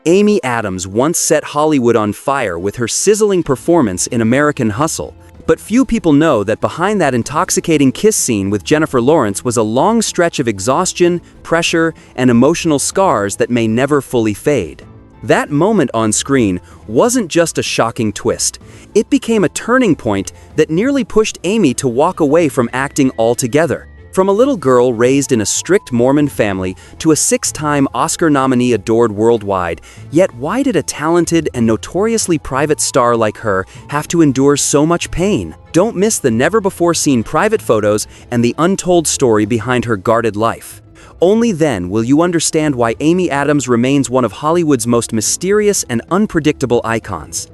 Amy Adams once set Hollywood on fire with her sizzling performance in American Hustle. But few people know that behind that intoxicating kiss scene with Jennifer Lawrence was a long stretch of exhaustion, pressure, and emotional scars that may never fully fade. That moment on screen wasn't just a shocking twist. It became a turning point that nearly pushed Amy to walk away from acting altogether. From a little girl raised in a strict Mormon family to a 6-time Oscar nominee adored worldwide, yet why did a talented and notoriously private star like her have to endure so much pain? Don't miss the never-before-seen private photos and the untold story behind her guarded life. Only then will you understand why Amy Adams remains one of Hollywood's most mysterious and unpredictable icons.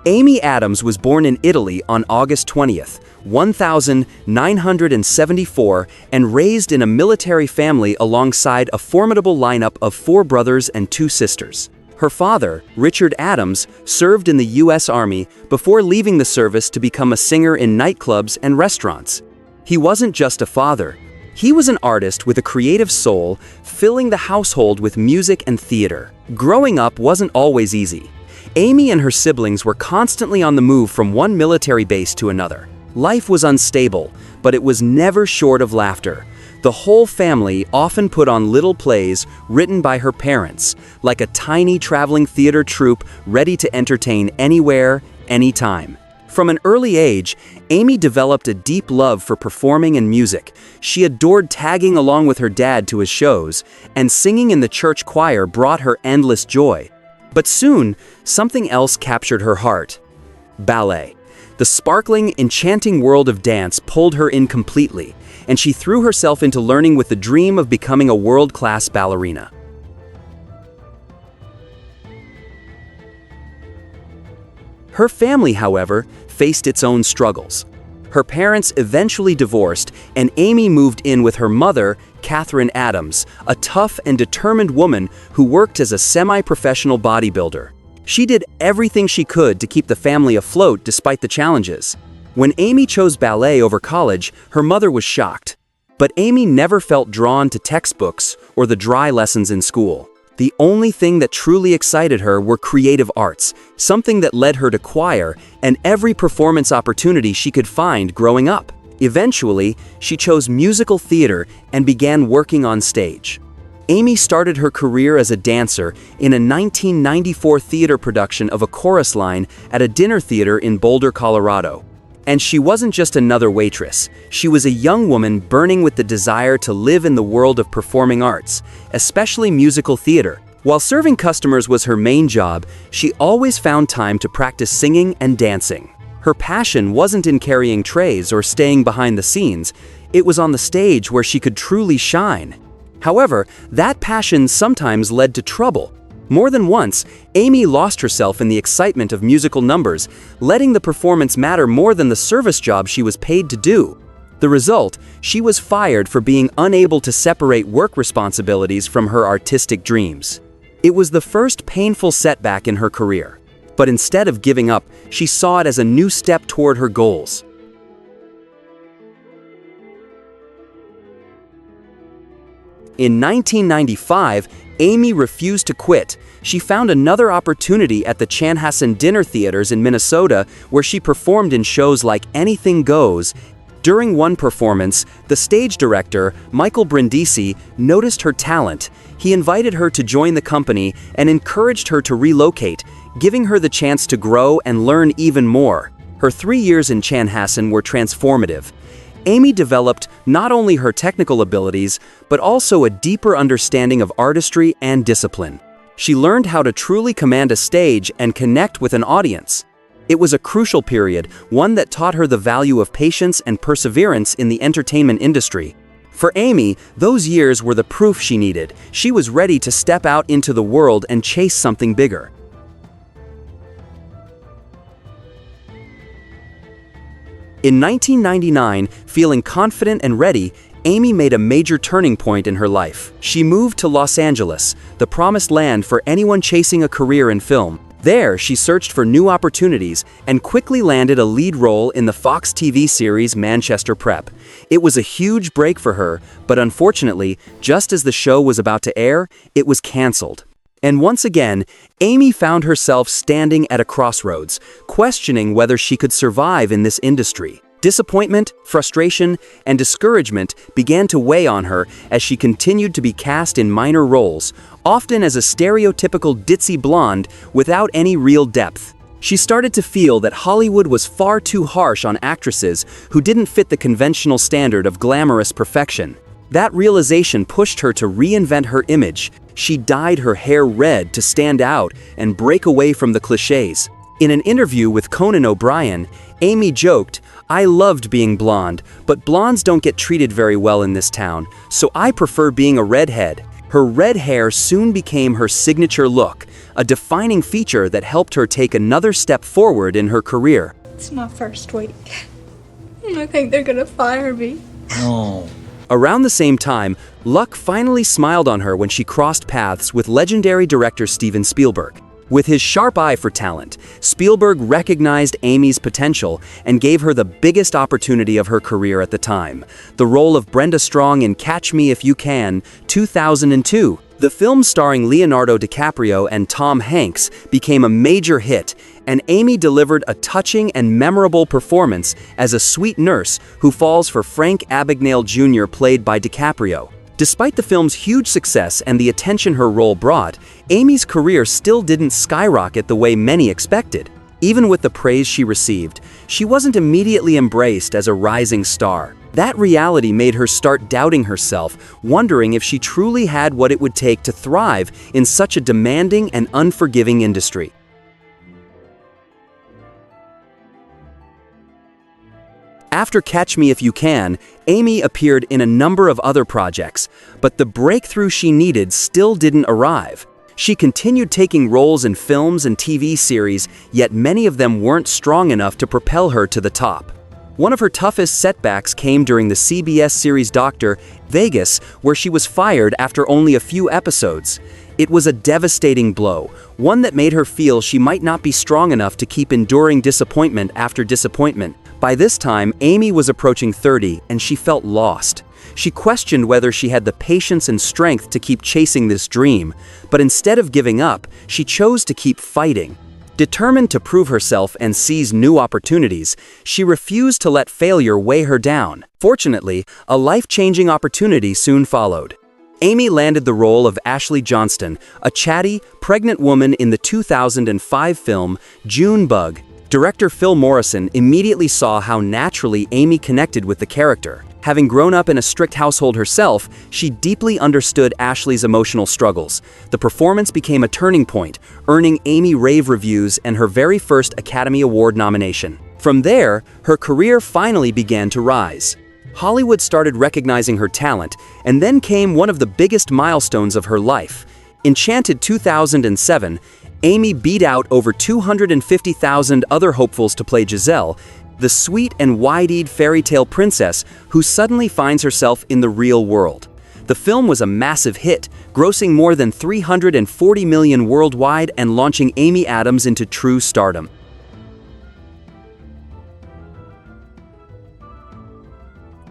Amy Adams was born in Italy on August 20th, 1974, and raised in a military family alongside a formidable lineup of 4 brothers and 2 sisters. Her father, Richard Adams, served in the U.S. Army before leaving the service to become a singer in nightclubs and restaurants. He wasn't just a father. He was an artist with a creative soul, filling the household with music and theater. Growing up wasn't always easy. Amy and her siblings were constantly on the move from one military base to another. Life was unstable, but it was never short of laughter. The whole family often put on little plays written by her parents, like a tiny traveling theater troupe ready to entertain anywhere, anytime. From an early age, Amy developed a deep love for performing and music. She adored tagging along with her dad to his shows, and singing in the church choir brought her endless joy. But soon, something else captured her heart: ballet. The sparkling, enchanting world of dance pulled her in completely, and she threw herself into learning with the dream of becoming a world-class ballerina. Her family, however, faced its own struggles. Her parents eventually divorced, and Amy moved in with her mother, Catherine Adams, a tough and determined woman who worked as a semi-professional bodybuilder. She did everything she could to keep the family afloat despite the challenges. When Amy chose ballet over college, her mother was shocked. But Amy never felt drawn to textbooks or the dry lessons in school. The only thing that truly excited her were creative arts, something that led her to choir and every performance opportunity she could find growing up. Eventually, she chose musical theater and began working on stage. Amy started her career as a dancer in a 1994 theater production of A Chorus Line at a dinner theater in Boulder, Colorado. And she wasn't just another waitress. She was a young woman burning with the desire to live in the world of performing arts, especially musical theater. While serving customers was her main job, she always found time to practice singing and dancing. Her passion wasn't in carrying trays or staying behind the scenes. It was on the stage where she could truly shine. However, that passion sometimes led to trouble. More than once, Amy lost herself in the excitement of musical numbers, letting the performance matter more than the service job she was paid to do. The result, she was fired for being unable to separate work responsibilities from her artistic dreams. It was the first painful setback in her career. But instead of giving up, she saw it as a new step toward her goals. In 1995, Amy refused to quit. She found another opportunity at the Chanhassen Dinner Theaters in Minnesota, where she performed in shows like Anything Goes. During one performance, the stage director, Michael Brindisi, noticed her talent. He invited her to join the company and encouraged her to relocate, giving her the chance to grow and learn even more. Her 3 years in Chanhassen were transformative. Amy developed not only her technical abilities, but also a deeper understanding of artistry and discipline. She learned how to truly command a stage and connect with an audience. It was a crucial period, one that taught her the value of patience and perseverance in the entertainment industry. For Amy, those years were the proof she needed. She was ready to step out into the world and chase something bigger. In 1999, feeling confident and ready, Amy made a major turning point in her life. She moved to Los Angeles, the promised land for anyone chasing a career in film. There, she searched for new opportunities and quickly landed a lead role in the Fox TV series Manchester Prep. It was a huge break for her, but unfortunately, just as the show was about to air, it was canceled. And once again, Amy found herself standing at a crossroads, questioning whether she could survive in this industry. Disappointment, frustration, and discouragement began to weigh on her as she continued to be cast in minor roles, often as a stereotypical ditzy blonde without any real depth. She started to feel that Hollywood was far too harsh on actresses who didn't fit the conventional standard of glamorous perfection. That realization pushed her to reinvent her image. She dyed her hair red to stand out and break away from the cliches. In an interview with Conan O'Brien, Amy joked, "I loved being blonde, but blondes don't get treated very well in this town, so I prefer being a redhead." Her red hair soon became her signature look, a defining feature that helped her take another step forward in her career. It's my first week. I think they're gonna fire me. No. Around the same time, luck finally smiled on her when she crossed paths with legendary director Steven Spielberg. With his sharp eye for talent, Spielberg recognized Amy's potential and gave her the biggest opportunity of her career at the time, the role of Brenda Strong in Catch Me If You Can, 2002. The film starring Leonardo DiCaprio and Tom Hanks became a major hit, and Amy delivered a touching and memorable performance as a sweet nurse who falls for Frank Abagnale Jr., played by DiCaprio. Despite the film's huge success and the attention her role brought, Amy's career still didn't skyrocket the way many expected. Even with the praise she received, she wasn't immediately embraced as a rising star. That reality made her start doubting herself, wondering if she truly had what it would take to thrive in such a demanding and unforgiving industry. After Catch Me If You Can, Amy appeared in a number of other projects, but the breakthrough she needed still didn't arrive. She continued taking roles in films and TV series, yet many of them weren't strong enough to propel her to the top. One of her toughest setbacks came during the CBS series Dr. Vegas, where she was fired after only a few episodes. It was a devastating blow, one that made her feel she might not be strong enough to keep enduring disappointment after disappointment. By this time, Amy was approaching 30 and she felt lost. She questioned whether she had the patience and strength to keep chasing this dream, but instead of giving up, she chose to keep fighting. Determined to prove herself and seize new opportunities, she refused to let failure weigh her down. Fortunately, a life-changing opportunity soon followed. Amy landed the role of Ashley Johnston, a chatty, pregnant woman in the 2005 film Junebug. Director Phil Morrison immediately saw how naturally Amy connected with the character. Having grown up in a strict household herself, she deeply understood Ashley's emotional struggles. The performance became a turning point, earning Amy rave reviews and her very first Academy Award nomination. From there, her career finally began to rise. Hollywood started recognizing her talent, and then came one of the biggest milestones of her life. Enchanted 2007, Amy beat out over 250,000 other hopefuls to play Giselle, the sweet and wide-eyed fairy tale princess who suddenly finds herself in the real world. The film was a massive hit, grossing more than $340 million worldwide and launching Amy Adams into true stardom.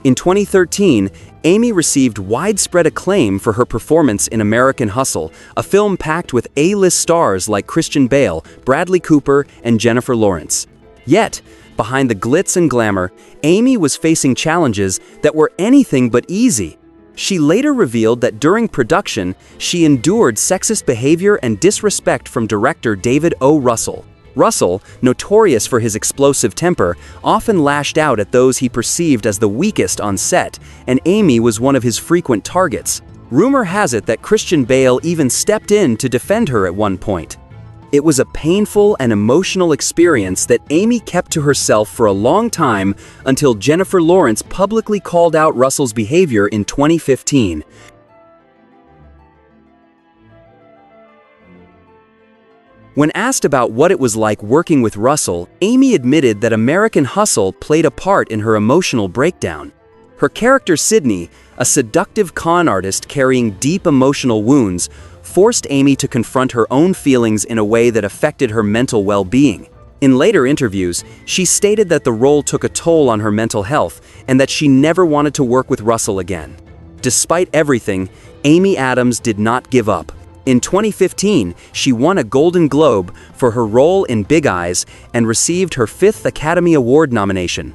In 2013, Amy received widespread acclaim for her performance in American Hustle, a film packed with A-list stars like Christian Bale, Bradley Cooper, and Jennifer Lawrence. Yet, behind the glitz and glamour, Amy was facing challenges that were anything but easy. She later revealed that during production, she endured sexist behavior and disrespect from director David O. Russell. Russell, notorious for his explosive temper, often lashed out at those he perceived as the weakest on set, and Amy was one of his frequent targets. Rumor has it that Christian Bale even stepped in to defend her at one point. It was a painful and emotional experience that Amy kept to herself for a long time until Jennifer Lawrence publicly called out Russell's behavior in 2015. When asked about what it was like working with Russell, Amy admitted that American Hustle played a part in her emotional breakdown. Her character Sydney, a seductive con artist carrying deep emotional wounds, forced Amy to confront her own feelings in a way that affected her mental well-being. In later interviews, she stated that the role took a toll on her mental health and that she never wanted to work with Russell again. Despite everything, Amy Adams did not give up. In 2015, she won a Golden Globe for her role in Big Eyes and received her 5th Academy Award nomination.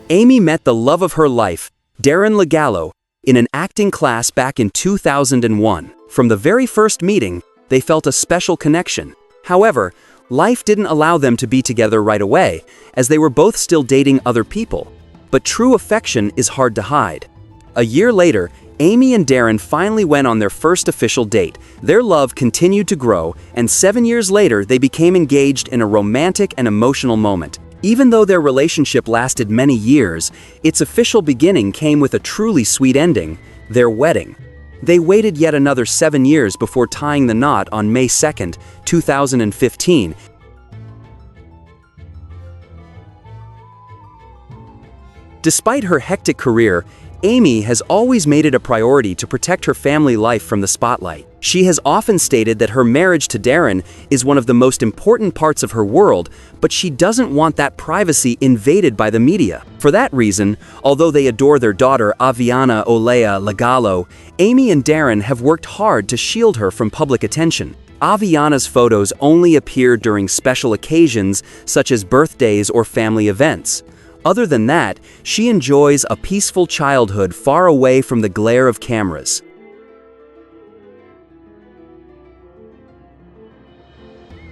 Amy met the love of her life, Darren LeGallo, in an acting class back in 2001. From the very first meeting, they felt a special connection. However, life didn't allow them to be together right away, as they were both still dating other people. But true affection is hard to hide. A year later, Amy and Darren finally went on their first official date. Their love continued to grow, and 7 years later, they became engaged in a romantic and emotional moment. Even though their relationship lasted many years, its official beginning came with a truly sweet ending: their wedding. They waited yet another 7 years before tying the knot on May 2, 2015. Despite her hectic career, Amy has always made it a priority to protect her family life from the spotlight. She has often stated that her marriage to Darren is one of the most important parts of her world, but she doesn't want that privacy invaded by the media. For that reason, although they adore their daughter Aviana Olea LeGallo, Amy and Darren have worked hard to shield her from public attention. Aviana's photos only appear during special occasions such as birthdays or family events. Other than that, she enjoys a peaceful childhood far away from the glare of cameras.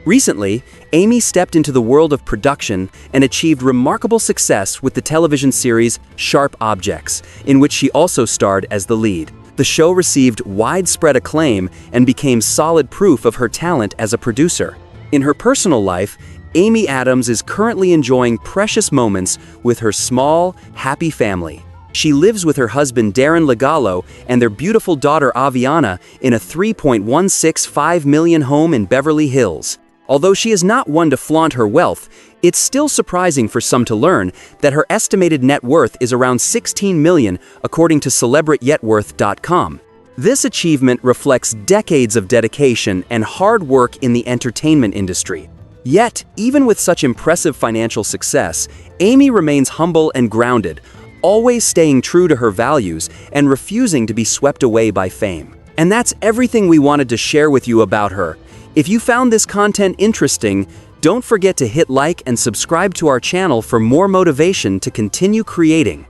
Recently, Amy stepped into the world of production and achieved remarkable success with the television series Sharp Objects, in which she also starred as the lead. The show received widespread acclaim and became solid proof of her talent as a producer. In her personal life, Amy Adams is currently enjoying precious moments with her small, happy family. She lives with her husband Darren LeGallo and their beautiful daughter Aviana in a $3.165 million home in Beverly Hills. Although she is not one to flaunt her wealth, it's still surprising for some to learn that her estimated net worth is around $16 million, according to CelebrateYetWorth.com. This achievement reflects decades of dedication and hard work in the entertainment industry. Yet, even with such impressive financial success, Amy remains humble and grounded, always staying true to her values and refusing to be swept away by fame. And that's everything we wanted to share with you about her. If you found this content interesting, don't forget to hit like and subscribe to our channel for more motivation to continue creating.